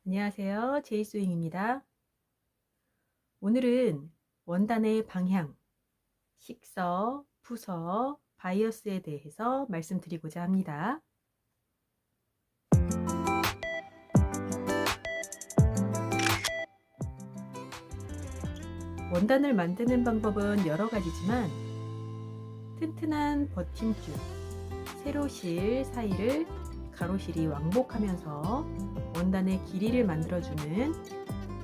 안녕하세요. 제이스윙입니다. 오늘은 원단의 방향, 식서, 푸서, 바이어스에 대해서 말씀드리고자 합니다. 원단을 만드는 방법은 여러 가지지만 튼튼한 버팀줄, 세로실 사이를 가로실이 왕복하면서 원단의 길이를 만들어주는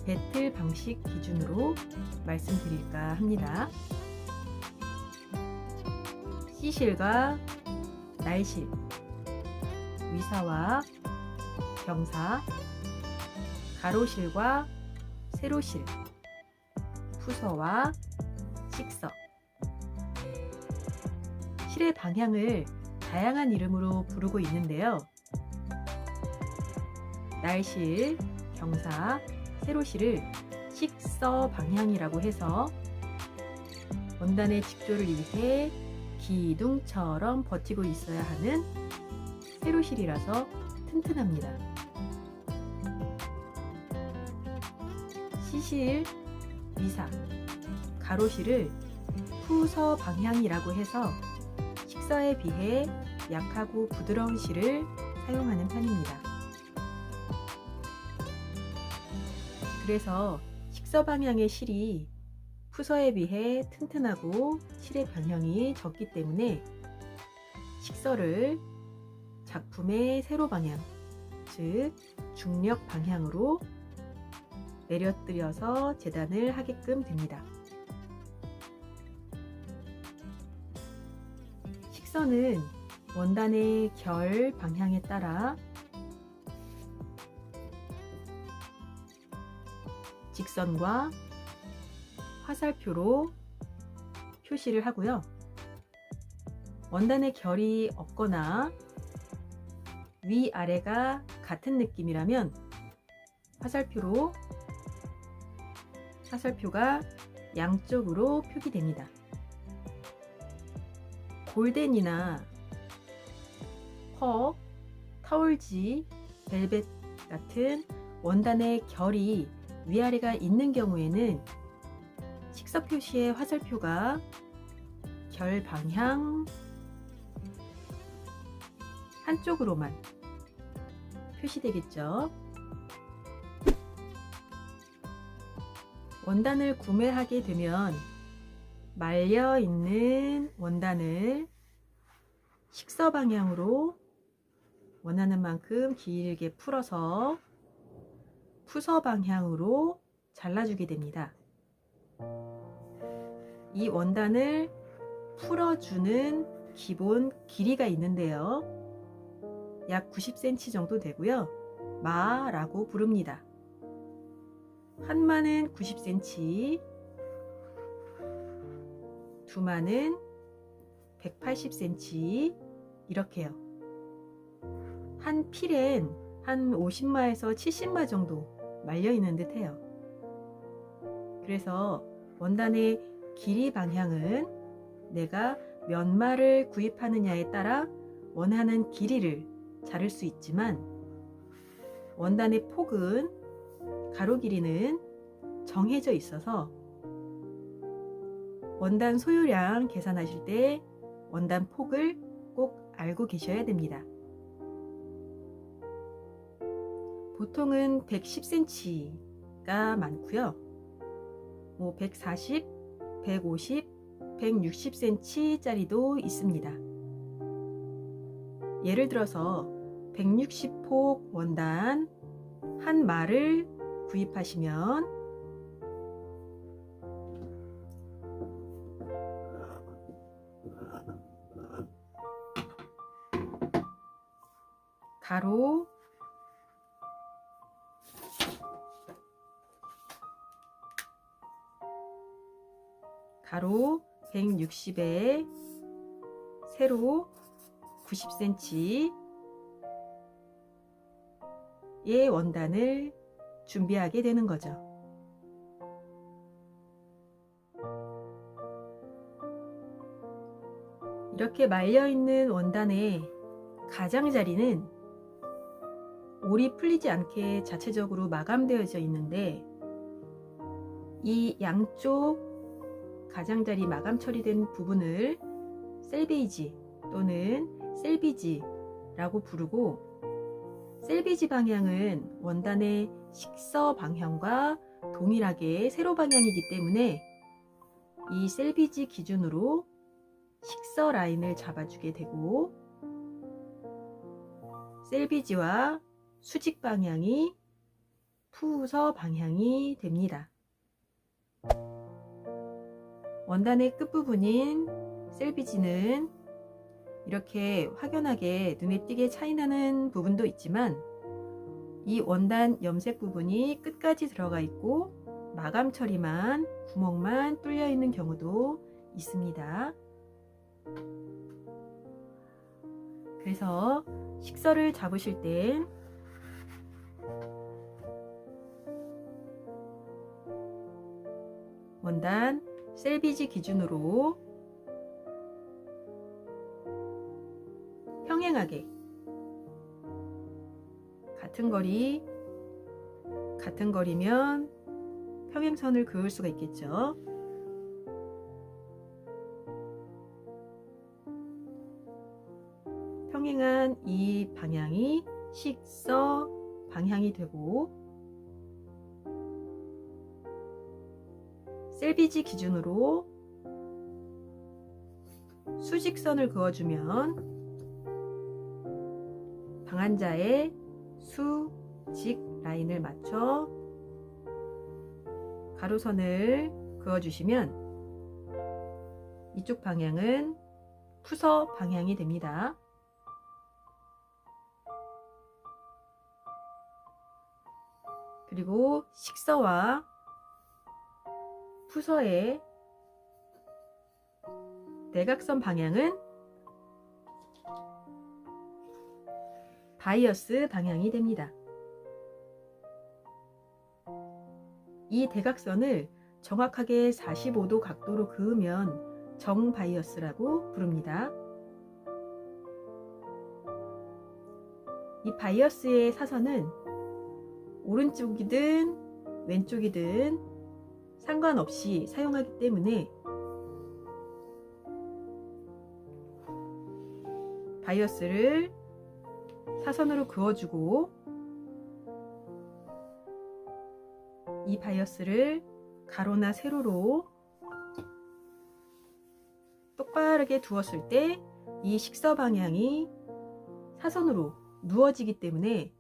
배틀 방식 기준으로 말씀드릴까 합니다. C실과 날실, 위사와 경사, 가로실과 세로실, 푸서와 식서. 실의 방향을 다양한 이름으로 부르고 있는데요. 날실, 경사, 세로실을 식서 방향이라고 해서 원단의 직조를 위해 기둥처럼 버티고 있어야 하는 세로실이라서 튼튼합니다. C실, 위사, 가로실을 푸서 방향이라고 해서 식서에 비해 약하고 부드러운 실을 사용하는 편입니다. 그래서 식서 방향의 실이 푸서에 비해 튼튼하고 실의 변형이 적기 때문에 식서를 작품의 세로 방향, 즉 중력 방향으로 내려뜨려서 재단을 하게끔 됩니다. 식서는 원단의 결 방향에 따라 직선과 화살표로 표시를 하고요. 원단의 결이 없거나 위아래가 같은 느낌이라면 화살표가 양쪽으로 표기됩니다. 골덴이나 펄, 타올지, 벨벳 같은 원단의 결이 위아래가 있는 경우에는 식서 표시의 화살표가 결 방향 한쪽으로만 표시되겠죠. 원단을 구매하게 되면 말려 있는 원단을 식서 방향으로 원하는 만큼 길게 풀어서 푸서 방향으로 잘라주게 됩니다. 이 원단을 풀어주는 기본 길이가 있는데요. 약 90cm 정도 되고요. 마라고 부릅니다. 한 마는 90cm, 두 마는 180cm 이렇게요. 한 필엔 한 50마에서 70마 정도 말려 있는 듯 해요. 그래서 원단의 길이 방향은 내가 몇 마를 구입하느냐에 따라 원하는 길이를 자를 수 있지만 원단의 폭은 가로 길이는 정해져 있어서 원단 소유량 계산하실 때 원단 폭을 꼭 알고 계셔야 됩니다. 보통은 110cm가 많고요. 140, 150, 160cm 짜리도 있습니다. 예를 들어서 160폭 원단 한 마를 구입하시면 가로 가로 160에 세로 90cm의 원단을 준비하게 되는 거죠. 이렇게 말려있는 원단의 가장자리는 올이 풀리지 않게 자체적으로 마감되어져 있는데, 이 양쪽 가장자리 마감 처리된 부분을 셀베이지 또는 셀비지라고 부르고, 셀비지 방향은 원단의 식서 방향과 동일하게 세로 방향이기 때문에 이 셀비지 기준으로 식서 라인을 잡아주게 되고, 셀비지와 수직 방향이 푸서 방향이 됩니다. 원단의 끝부분인 셀비지는 이렇게 확연하게 눈에 띄게 차이나는 부분도 있지만, 이 원단 염색 부분이 끝까지 들어가 있고 마감 처리만 구멍만 뚫려 있는 경우도 있습니다. 그래서 식서를 잡으실 땐 원단 셀비지 기준으로 평행하게 같은 거리면 평행선을 그을 수가 있겠죠. 평행한 이 방향이 식서 방향이 되고, 셀비지 기준으로 수직선을 그어주면 방한자의 수직 라인을 맞춰 가로선을 그어주시면 이쪽 방향은 푸서 방향이 됩니다. 그리고 식서와 푸서의 내각선 방향은 바이어스 방향이 됩니다. 이 대각선을 정확하게 45도 각도로 그으면 정바이어스라고 부릅니다. 이 바이어스의 사선은 오른쪽이든 왼쪽이든 상관없이 사용하기 때문에 바이어스를 사선으로 그어주고, 이 바이어스를 가로나 세로로 똑바르게 두었을 때 이 식서 방향이 사선으로 누워지기 때문에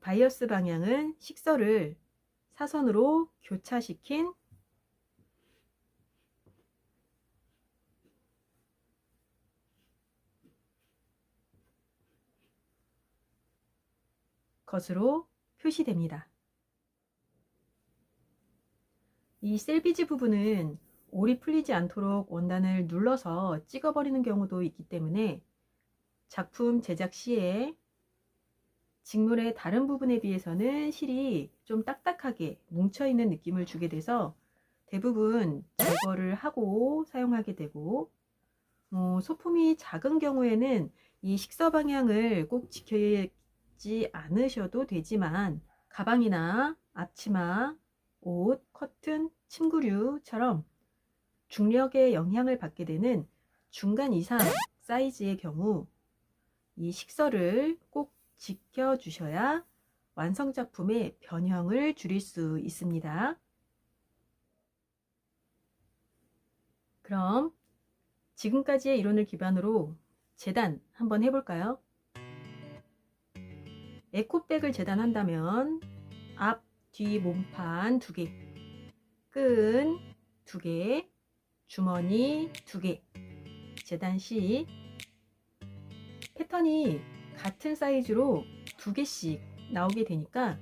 바이어스 방향은 식서를 사선으로 교차시킨 것으로 표시됩니다. 이 셀비지 부분은 올이 풀리지 않도록 원단을 눌러서 찍어버리는 경우도 있기 때문에 작품 제작 시에 직물의 다른 부분에 비해서는 실이 좀 딱딱하게 뭉쳐있는 느낌을 주게 돼서 대부분 제거를 하고 사용하게 되고, 소품이 작은 경우에는 이 식서 방향을 꼭 지키지 않으셔도 되지만, 가방이나 앞치마, 옷, 커튼, 침구류처럼 중력의 영향을 받게 되는 중간 이상 사이즈의 경우 이 식서를 꼭 지켜주셔야 완성작품의 변형을 줄일 수 있습니다. 그럼 지금까지의 이론을 기반으로 재단 한번 해볼까요? 에코백을 재단한다면 앞, 뒤 몸판 2개, 끈 2개, 주머니 2개, 재단 시 패턴이 같은 사이즈로 2개씩 나오게 되니까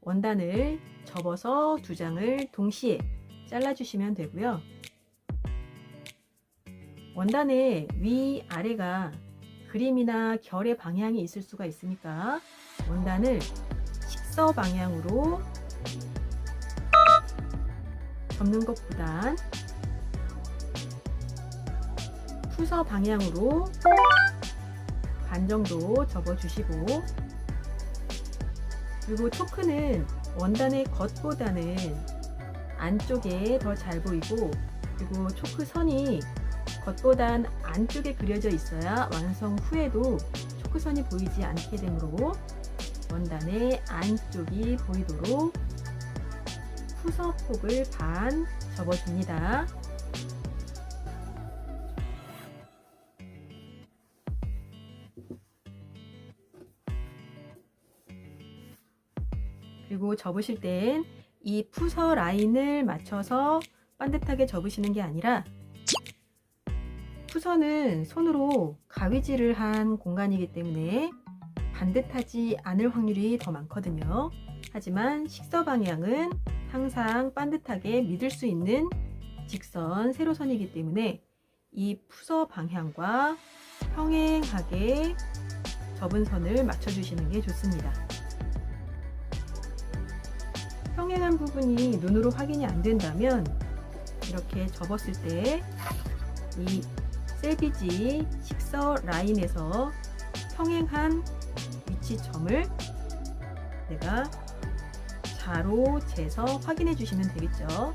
원단을 접어서 2장을 동시에 잘라주시면 되고요. 원단의 위, 아래가 그림이나 결의 방향이 있을 수가 있으니까 원단을 식서 방향으로 접는 것보단 푸서 방향으로 반 정도 접어주시고, 그리고 초크는 원단의 겉보다는 안쪽에 더 잘 보이고, 그리고 초크 선이 겉보단 안쪽에 그려져 있어야 완성 후에도 초크 선이 보이지 않게 되므로 원단의 안쪽이 보이도록 푸서 폭을 반 접어줍니다. 그리고 접으실 땐 이 푸서 라인을 맞춰서 반듯하게 접으시는 게 아니라, 푸서는 손으로 가위질을 한 공간이기 때문에 반듯하지 않을 확률이 더 많거든요. 하지만 식서 방향은 항상 반듯하게 믿을 수 있는 직선 세로선이기 때문에 이 푸서 방향과 평행하게 접은 선을 맞춰주시는 게 좋습니다. 평행한 부분이 눈으로 확인이 안 된다면 이렇게 접었을 때 이 셀비지 식서 라인에서 평행한 위치점을 내가 자로 재서 확인해 주시면 되겠죠.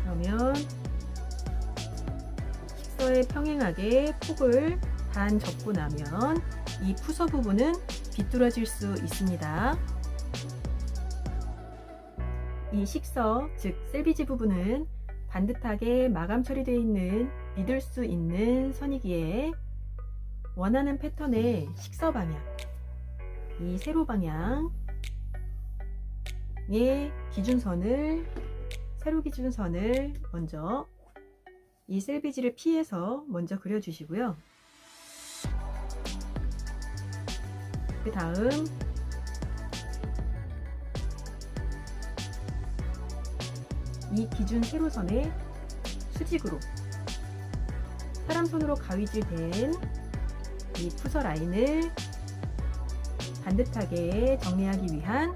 그러면 식서에 평행하게 폭을 반 접고 나면 이 푸서 부분은 비뚤어질 수 있습니다. 이 식서, 즉 셀비지 부분은 반듯하게 마감 처리되어 있는 믿을 수 있는 선이기에 원하는 패턴의 식서 방향, 이 세로 방향의 기준선을, 세로 기준선을 먼저 이 셀비지를 피해서 먼저 그려주시고요. 그 다음 이 기준 세로선에 수직으로 사람 손으로 가위질된 이 푸서 라인을 반듯하게 정리하기 위한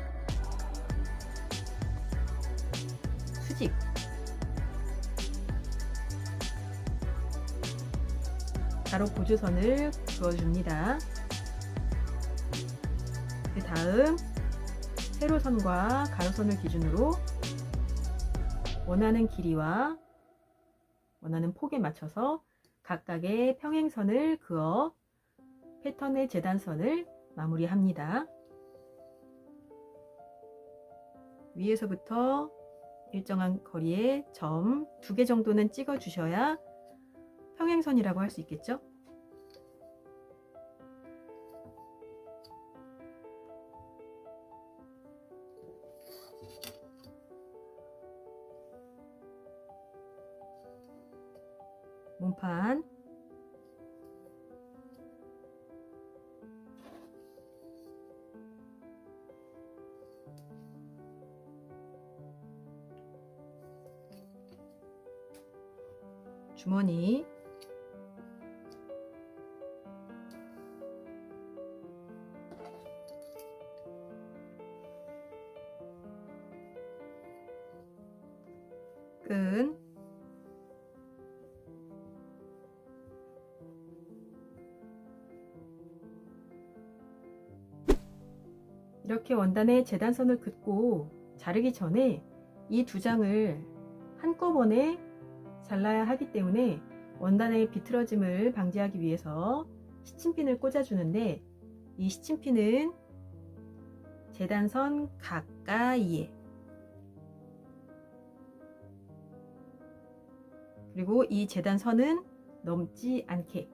수직, 가로 고조선을 그어줍니다. 그 다음 세로선과 가로선을 기준으로 원하는 길이와 원하는 폭에 맞춰서 각각의 평행선을 그어 패턴의 재단선을 마무리합니다. 위에서부터 일정한 거리에 점 2개 정도는 찍어 주셔야 평행선이라고 할 수 있겠죠? 몸판, 주머니, 끈, 이렇게 원단에 재단선을 긋고 자르기 전에 이 두 장을 한꺼번에 잘라야 하기 때문에 원단의 비틀어짐을 방지하기 위해서 시침핀을 꽂아주는데, 이 시침핀은 재단선 가까이에, 그리고 이 재단선은 넘지 않게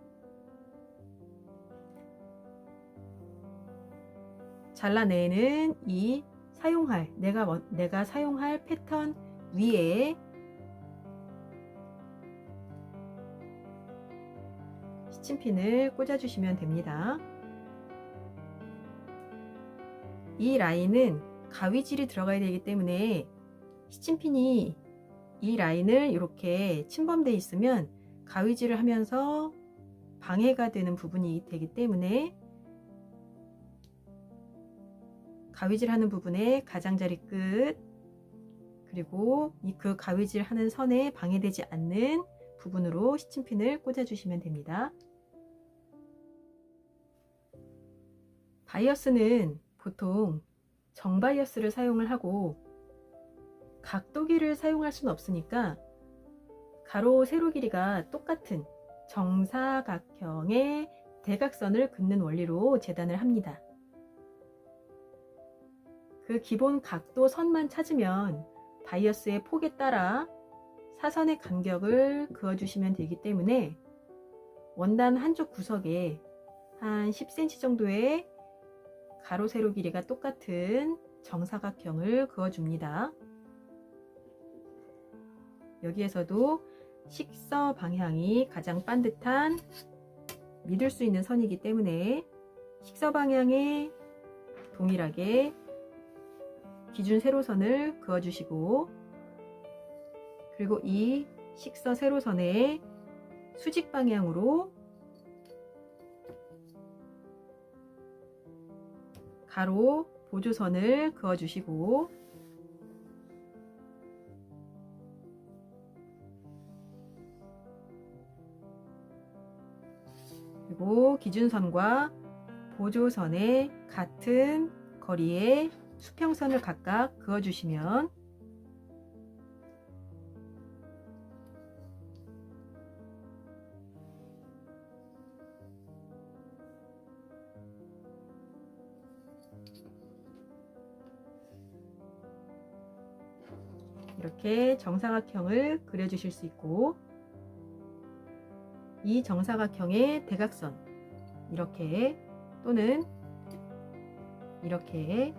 잘라내는 이 내가 사용할 패턴 위에 시침핀을 꽂아주시면 됩니다. 이 라인은 가위질이 들어가야 되기 때문에 시침핀이 이 라인을 이렇게 침범되어 있으면 가위질을 하면서 방해가 되는 부분이 되기 때문에 가위질하는 부분에 가장자리 끝, 그리고 그 가위질하는 선에 방해되지 않는 부분으로 시침핀을 꽂아주시면 됩니다. 바이어스는 보통 정바이어스를 사용을 하고 각도기를 사용할 수는 없으니까 가로 세로 길이가 똑같은 정사각형의 대각선을 긋는 원리로 재단을 합니다. 그 기본 각도 선만 찾으면 바이어스의 폭에 따라 사선의 간격을 그어주시면 되기 때문에 원단 한쪽 구석에 한 10cm 정도의 가로 세로 길이가 똑같은 정사각형을 그어줍니다. 여기에서도 식서 방향이 가장 반듯한 믿을 수 있는 선이기 때문에 식서 방향에 동일하게 기준 세로선을 그어주시고, 그리고 이 식서 세로선의 수직 방향으로 가로 보조선을 그어주시고, 그리고 기준선과 보조선의 같은 거리의 수평선을 각각 그어주시면 이렇게 정사각형을 그려주실 수 있고, 이 정사각형의 대각선 이렇게 또는 이렇게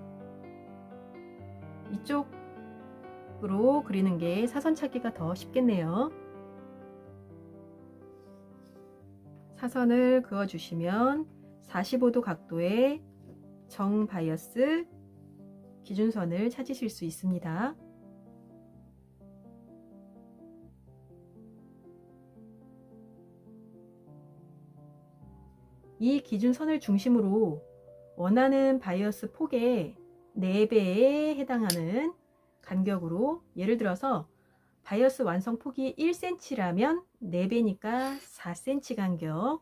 이쪽으로 그리는 게 사선 찾기가 더 쉽겠네요. 사선을 그어 주시면 45도 각도의 정바이어스 기준선을 찾으실 수 있습니다. 이 기준선을 중심으로 원하는 바이어스 폭의 4배에 해당하는 간격으로, 예를 들어서 바이어스 완성 폭이 1cm라면 4배니까 4cm 간격,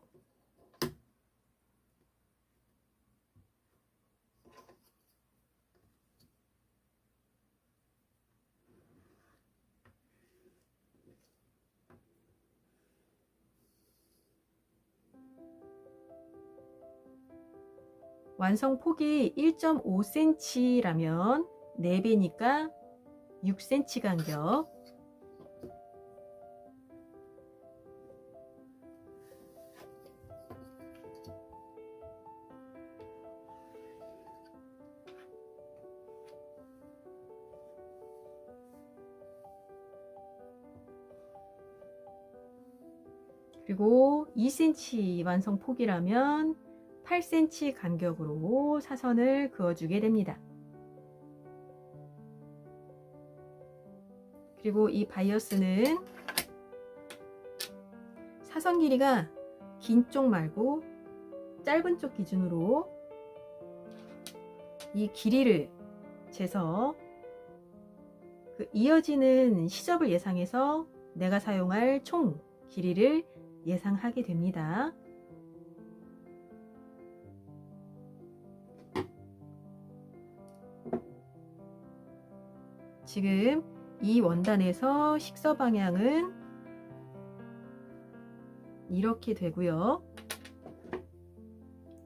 완성 폭이 1.5cm라면 4배니까 6cm 간격, 그리고 2cm 완성 폭이라면 8cm 간격으로 사선을 그어주게 됩니다. 그리고 이 바이어스는 사선 길이가 긴 쪽 말고 짧은 쪽 기준으로 이 길이를 재서 그 이어지는 시접을 예상해서 내가 사용할 총 길이를 예상하게 됩니다. 지금 이 원단에서 식서 방향은 이렇게 되고요.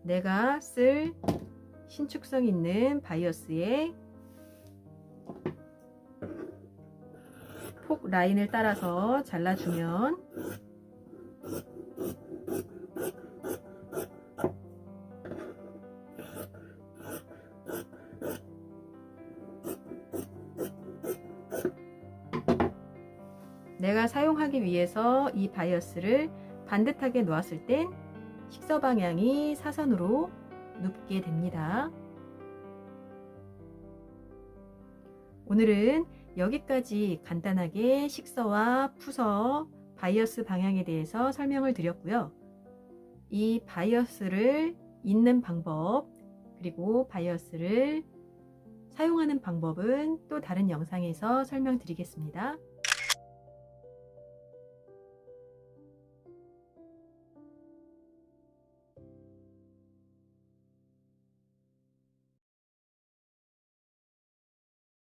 내가 쓸 신축성 있는 바이어스의 폭 라인을 따라서 잘라주면 내가 사용하기 위해서 이 바이어스를 반듯하게 놓았을 땐 식서 방향이 사선으로 눕게 됩니다. 오늘은 여기까지 간단하게 식서와 푸서, 바이어스 방향에 대해서 설명을 드렸고요. 이 바이어스를 잇는 방법, 그리고 바이어스를 사용하는 방법은 또 다른 영상에서 설명드리겠습니다.